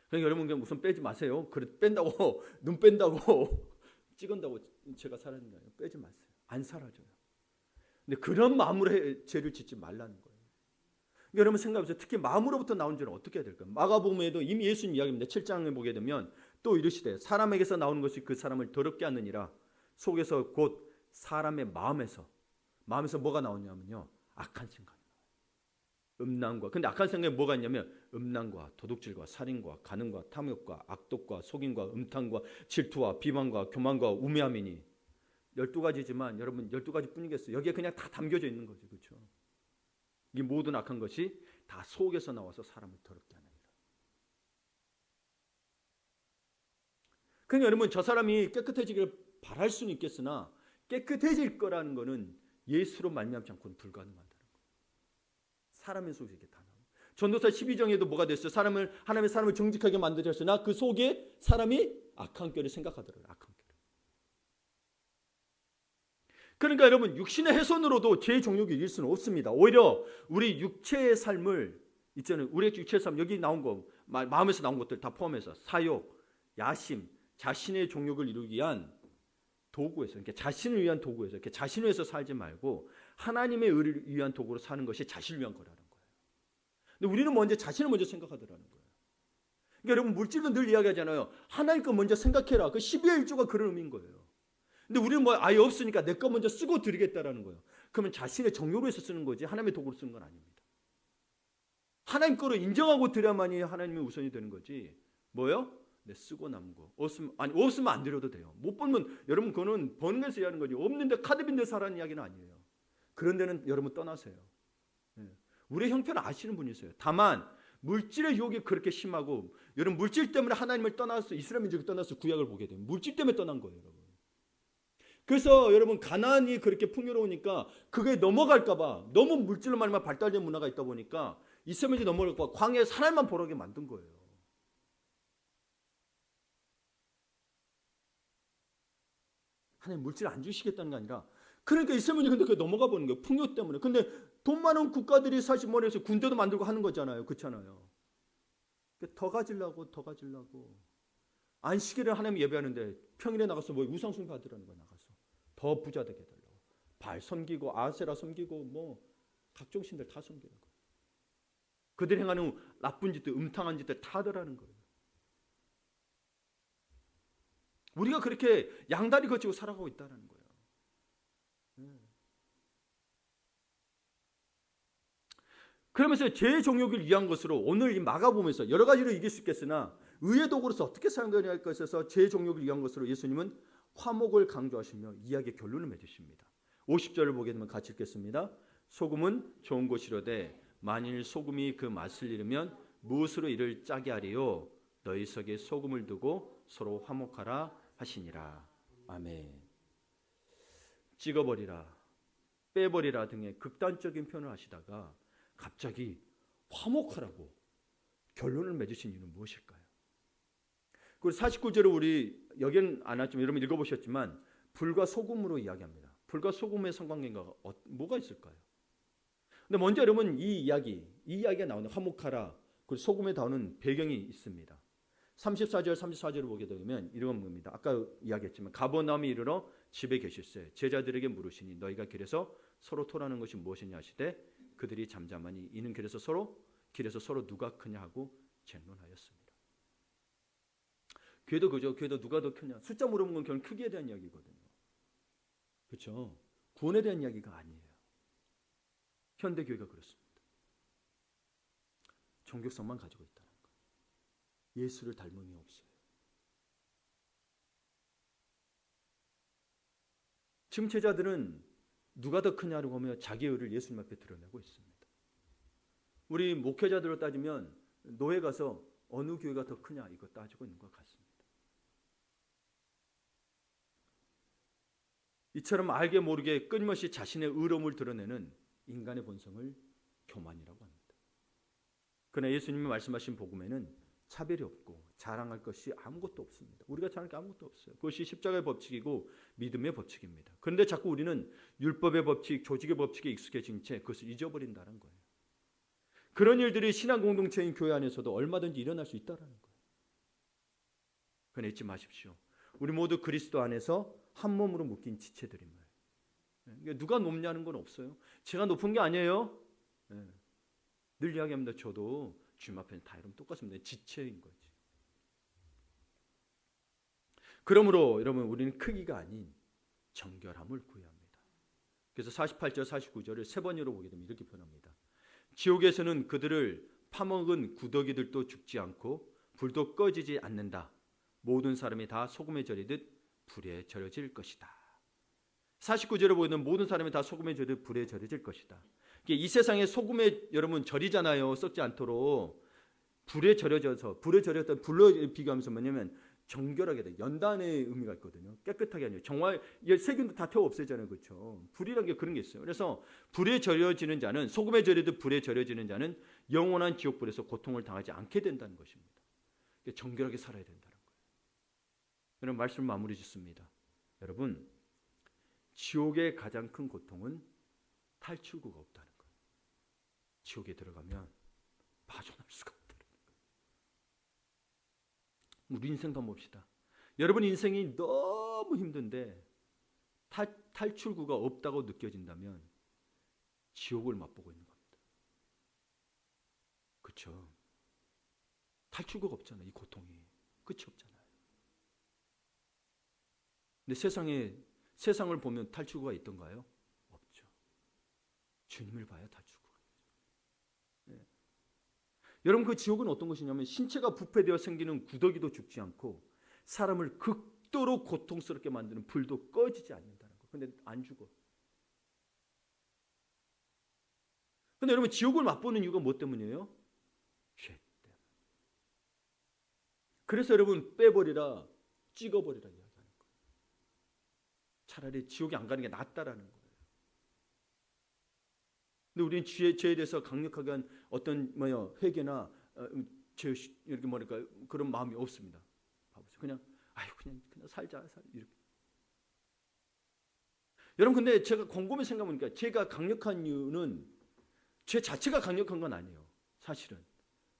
[SPEAKER 1] 그러니까 여러분 그냥 우선 빼지 마세요. 그래 뺀다고 눈 뺀다고 찍은다고 죄가 사라지는 거예요. 빼지 마세요. 안 사라져요. 근데 그런 마음으로 죄를 짓지 말라는 거예요. 그러니까 여러분 생각해보세요. 특히 마음으로부터 나온 죄는 어떻게 해야 될까요? 마가복음에도 이미 예수님 이야기입니다. 7장에 보게 되면 또 이르시되 사람에게서 나오는 것이 그 사람을 더럽게 하느니라. 속에서 곧 사람의 마음에서 뭐가 나오냐면요, 악한 생각, 음란과. 근데 악한 생각에 뭐가 있냐면 음란과 도둑질과 살인과 간음과 탐욕과 악독과 속임과 음탕과 질투와 비방과 교만과 우매함이니. 12가지지만 여러분 12가지 뿐이겠어요. 여기에 그냥 다 담겨져 있는 거죠. 그렇죠? 이 모든 악한 것이 다 속에서 나와서 사람을 더럽게 하느니라. 그러니까 여러분 저 사람이 깨끗해지기를 바랄 수는 있겠으나 깨끗해질 거라는 것은 예수로 말미암지 않고는 불가능하다는 거예요. 사람의 속에 이게 다 나와요. 전도서 12장에도 뭐가 됐어요? 하나님의 사람을 정직하게 만드셨으나 그 속에 사람이 악한 꾀를 생각하더라고요. 악한 꾀를. 그러니까 여러분 육신의 훼손으로도 죄의 정욕이 이길 수는 없습니다. 오히려 우리 육체의 삶을 있잖아요. 우리 육체의 삶 여기 나온 거 마음에서 나온 것들 다 포함해서 사욕, 야심, 자신의 정욕을 이루기 위한 도구에서, 그러니까 자신을 위한 도구에서, 이렇게 자신을 위해서 살지 말고 하나님의 의를 위한 도구로 사는 것이 자신을 위한 거라는 거예요. 근데 우리는 먼저 자신을 먼저 생각하더라는 거예요. 그러니까 여러분 물질도 늘 이야기하잖아요. 하나님 거 먼저 생각해라. 그 12의 1조가 그런 의미인 거예요. 근데 우리는 뭐 아예 없으니까 내 거 먼저 쓰고 드리겠다라는 거예요. 그러면 자신의 정욕을 위해서 쓰는 거지 하나님의 도구로 쓰는 건 아닙니다. 하나님 거로 인정하고 드려야만이 하나님의 우선이 되는 거지. 뭐요? 내 쓰고 남은 거. 없으면 안 드려도 돼요. 못 벌면 여러분 그거는 버는 데서 이야기하는 거지. 없는데 카드빈데 사라는 이야기는 아니에요. 그런 데는 여러분 떠나세요. 우리의 형편을 아시는 분이세요. 다만 물질의 유혹이 그렇게 심하고, 여러분 물질 때문에 하나님을 떠나서 이스라엘 민족이 떠나서 구약을 보게 돼요. 물질 때문에 떠난 거예요, 여러분. 그래서 여러분 가나안이 그렇게 풍요로우니까 그게 넘어갈까 봐, 너무 물질로 말미암아 발달된 문화가 있다 보니까 이스라엘 민족이 넘어갈까 봐 광야에서 하나님만 보라게 만든 거예요. 하나님 물질 안 주시겠다는 게 아니라, 그러니까 이스라엘 민족이 근데 그게 넘어가 버는 거예요. 풍요 때문에. 근데 돈 많은 국가들이 사실 뭐래서 군대도 만들고 하는 거잖아요. 그렇잖아요. 더 가지려고 안식일에 하나님 예배하는데 평일에 나가서 뭐 우상숭배 하더라는 거야. 나가서 더 부자 되게 해달라고. 발 섬기고 아세라 섬기고 뭐 각종 신들 다 섬기는 거예요. 그들이 행하는 나쁜 짓들, 음탕한 짓들 다 하더라는 거예요. 우리가 그렇게 양다리 거치고 살아가고 있다는 거예요. 그러면서 죄의 정욕을 위한 것으로 오늘 이 마가복음에서 여러 가지로 이길 수 있겠으나 의의 도구로서 어떻게 사용되느냐 할 것에서 제 종족을 위한 것으로 예수님은 화목을 강조하시며 이야기의 결론을 맺으십니다. 50절을 보게 되면 같이 읽겠습니다. 소금은 좋은 것이로되 만일 소금이 그 맛을 잃으면 무엇으로 이를 짜게 하리요? 너희 속에 소금을 두고 서로 화목하라 하시니라. 아멘. 찍어버리라, 빼버리라 등의 극단적인 표현을 하시다가 갑자기 화목하라고 결론을 맺으신 이유는 무엇일까요? 그리고 49절을 우리 여기는 안 왔지만 여러분 읽어보셨지만 불과 소금으로 이야기합니다. 불과 소금의 상관관계가 뭐가 있을까요? 근데 먼저 여러분 이 이야기가 나오는 화목하라 그리고 소금에 나오는 배경이 있습니다. 34절을 보게 되면 이런 겁니다. 아까 이야기했지만 가버나움에 이르러 집에 계실세 제자들에게 물으시니 너희가 길에서 서로 토라는 것이 무엇이냐 하시되 그들이 잠잠하니 이는 길에서 서로 누가 크냐 하고 쟁론하였습니다. 교회도 그죠. 교회도 누가 더 크냐. 숫자 물어보는 건 결국 크기에 대한 이야기거든요. 그렇죠. 구원에 대한 이야기가 아니에요. 현대교회가 그렇습니다. 종교성만 가지고 있다는 거예요. 예수를 닮음이 없어요. 지금 제자들은 누가 더 크냐고 하며 자기 의를 예수님 앞에 드러내고 있습니다. 우리 목회자들로 따지면 노예 가서 어느 교회가 더 크냐 이거 따지고 있는 것 같습니다. 이처럼 알게 모르게 끊임없이 자신의 의로움을 드러내는 인간의 본성을 교만이라고 합니다. 그러나 예수님이 말씀하신 복음에는 차별이 없고 자랑할 것이 아무것도 없습니다. 우리가 자랑할 게 아무것도 없어요. 그것이 십자가의 법칙이고 믿음의 법칙입니다. 그런데 자꾸 우리는 율법의 법칙, 조직의 법칙에 익숙해진 채 그것을 잊어버린다는 거예요. 그런 일들이 신앙 공동체인 교회 안에서도 얼마든지 일어날 수 있다는 거예요. 그러나 잊지 마십시오. 우리 모두 그리스도 안에서 한 몸으로 묶인 지체들임을. 누가 높냐는 건 없어요. 제가 높은 게 아니에요. 늘 이야기합니다. 저도 주님 앞에는 다 여러분 똑같습니다. 지체인 거지. 그러므로 여러분 우리는 크기가 아닌 정결함을 구해야 합니다. 그래서 48절 49절을 세 번으로 보게 되면 이렇게 표현합니다. 지옥에서는 그들을 파먹은 구더기들도 죽지 않고 불도 꺼지지 않는다. 모든 사람이 다 소금에 절이듯 불에 절여질 것이다. 49절에 보이는 모든 사람이 다 소금에 절이듯 불에 절여질 것이다. 이 세상에 소금에 여러분 절이잖아요. 썩지 않도록. 불에 절여져서 불에 절였던 불로 비교하면서 뭐냐면 정결하게 돼. 연단의 의미가 있거든요. 깨끗하게 아니에요. 정말 세균도 다 태워 없애잖아요. 그렇죠? 불이라는 게 그런 게 있어요. 그래서 불에 절여지는 자는 소금에 절이듯 불에 절여지는 자는 영원한 지옥불에서 고통을 당하지 않게 된다는 것입니다. 정결하게 살아야 된다는 거예요. 여러분 말씀 마무리 짓습니다. 여러분 지옥의 가장 큰 고통은 탈출구가 없다는 거예요. 지옥에 들어가면 빠져나올 수가 없다는 거예요. 우리 인생도 한번 봅시다. 여러분 인생이 너무 힘든데 탈출구가 없다고 느껴진다면 지옥을 맛보고 있는 겁니다. 그렇죠? 탈출구가 없잖아요. 이 고통이 끝이 없잖아요. 근데 세상을 보면 탈출구가 있던가요? 없죠. 주님을 봐야 탈출구가 있죠. 네. 여러분 그 지옥은 어떤 것이냐면 신체가 부패되어 생기는 구더기도 죽지 않고 사람을 극도로 고통스럽게 만드는 불도 꺼지지 않는다는 거. 근데 안 죽어. 근데 여러분 지옥을 맛보는 이유가 뭐 때문이에요? 죄 때문에. 그래서 여러분 빼버리라, 찍어버리라 이야기하는 거예요. 차라리 지옥에 안 가는 게 낫다라는 거예요. 근데 우리는 죄에 대해서 강력하게 한 어떤 회개나 죄 이렇게 뭐랄까 그런 마음이 없습니다. 봐보세요. 그냥 살자 이렇게. 여러분 근데 제가 곰곰이 생각해보니까 죄가 강력한 이유는 죄 자체가 강력한 건 아니에요. 사실은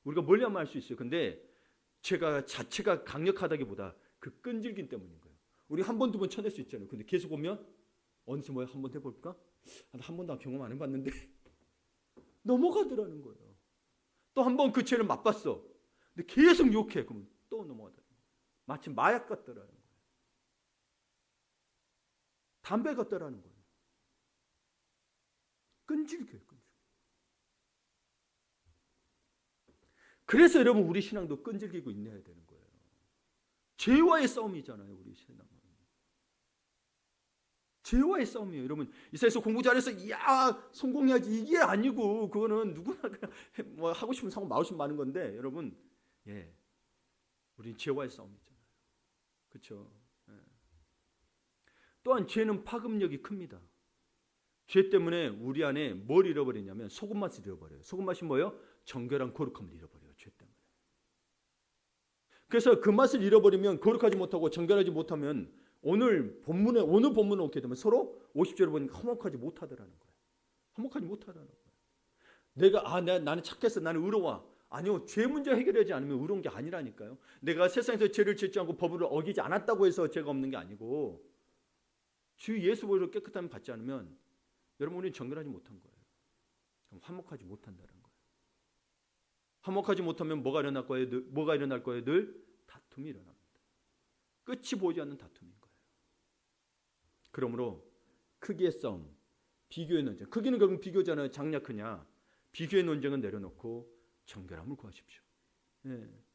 [SPEAKER 1] 우리가 멀리 하면 알 수 있어요. 근데 죄가 자체가 강력하다기보다 그 끈질김 때문인 거예요. 우리 한 번, 두 번 쳐낼 수 있잖아요. 근데 계속 오면 어느새 한 번 해볼까? 한 번도 경험 안 해봤는데 넘어가더라는 거예요. 또 한 번 그 죄를 맛봤어. 근데 계속 욕해. 그러면 또 넘어가더라는 거예요. 마치 마약 같더라는 거예요. 담배 같더라는 거예요. 끈질겨요. 끈질겨. 그래서 여러분 우리 신앙도 끈질기고 인내해야 되는 거예요. 죄와의 싸움이잖아요. 우리 신앙은. 죄와의 싸움이에요. 여러분 이 세상에서 공부 잘해서 이야 성공해야지 이게 아니고 그거는 누구나 그냥 뭐 하고 싶은 상황 마음심 많은 건데 여러분 우린 죄와의 싸움이잖아요. 그렇죠? 또한 죄는 파급력이 큽니다. 죄 때문에 우리 안에 뭘 잃어버리냐면 소금맛을 잃어버려요. 소금맛이 뭐예요? 정결한 거룩함을 잃어버려요. 죄 때문에. 그래서 그 맛을 잃어버리면 거룩하지 못하고 정결하지 못하면 오늘 본문을 오게 되면 서로 50절을 보니까 화목하지 못하더라는 거예요. 화목하지 못하더라는 거예요. 나는 착했어. 나는 의로워. 아니요. 죄 문제 해결하지 않으면 의로운 게 아니라니까요. 내가 세상에서 죄를 짓지 않고 법을 어기지 않았다고 해서 죄가 없는 게 아니고 주 예수 보혈로 깨끗함을 받지 않으면 여러분 우리는 정결하지 못한 거예요. 그럼 화목하지 못한다는 거예요. 화목하지 못하면 뭐가 일어날 거예요? 늘 다툼이 일어납니다. 끝이 보이지 않는 다툼인 거예요. 그러므로 크기의 싸움, 비교의 논쟁. 크기는 결국 비교잖아요. 작냐 크냐. 비교의 논쟁은 내려놓고 정결함을 구하십시오.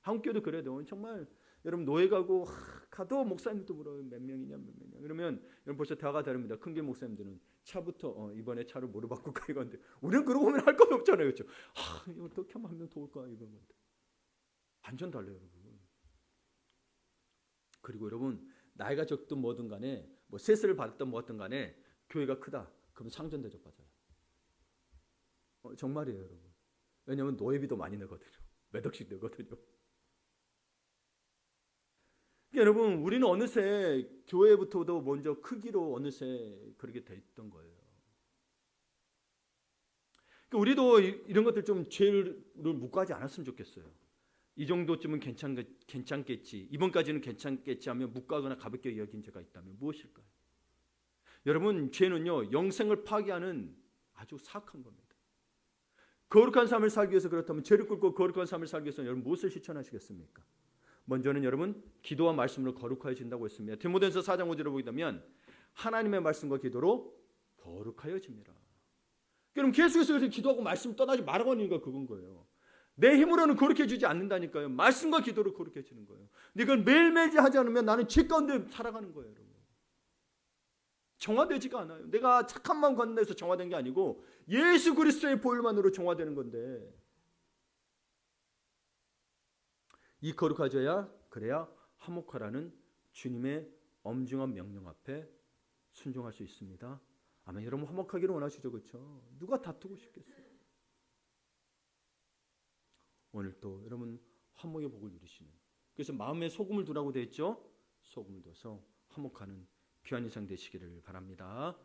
[SPEAKER 1] 한국교도 그래야 돼요. 정말 여러분 노예 가고 가도 목사님도 물어요. 몇 명이냐. 그러면 여러분 벌써 대화가 다릅니다. 큰 게 목사님들은 차부터 이번에 차를 뭐로 바꿀까 이건데 우리는 그러고 보면 할 건 없잖아요. 그렇죠? 이거 어떻게 하면 한 명 더 올까 이건 건데. 완전 달라요, 여러분. 그리고 여러분 나이가 적든 뭐든 간에 뭐 세스를 받든 뭐든 간에 교회가 크다. 그럼 상전 대접 받아요. 정말이에요, 여러분. 왜냐하면 노예비도 많이 내거든요. 몇 억씩 내거든요. 그러니까 여러분 우리는 어느새 교회부터도 먼저 크기로 어느새 그렇게 돼 있던 거예요. 그러니까 우리도 이런 것들 좀 죄를 묵과하지 않았으면 좋겠어요. 이 정도쯤은 괜찮겠지. 이번까지는 괜찮겠지 하면 묵과하거나 가볍게 여긴 죄가 있다면 무엇일까요? 여러분 죄는요 영생을 파괴하는 아주 사악한 겁니다. 거룩한 삶을 살기 위해서 그렇다면 죄를 꿇고 거룩한 삶을 살기 위해서 여러분 무엇을 실천하시겠습니까? 먼저는 여러분 기도와 말씀으로 거룩하여진다고 했습니다. 디모데전서 4장 5절을 보게 되면 하나님의 말씀과 기도로 거룩하여집니다. 그럼 계속해서 기도하고 말씀 떠나지 말라고 하는 이유가 그건 거예요. 내 힘으로는 거룩해지지 않는다니까요. 말씀과 기도로 거룩해지는 거예요. 근데 이걸 매일매일 하지 않으면 나는 죄 가운데 살아가는 거예요. 여러분. 정화되지가 않아요. 내가 착한 마음 갖는 데서 정화된 게 아니고 예수 그리스도의 보혈만으로 정화되는 건데 이 거룩하져야 그래야 화목하라는 주님의 엄중한 명령 앞에 순종할 수 있습니다. 아멘. 여러분 화목하기를 원하시죠, 그렇죠? 누가 다투고 싶겠어요? 오늘 또 여러분 화목의 복을 누리시는. 그래서 마음에 소금을 두라고 되어 있죠. 소금을 둬서 화목하는 귀한 인생 되시기를 바랍니다.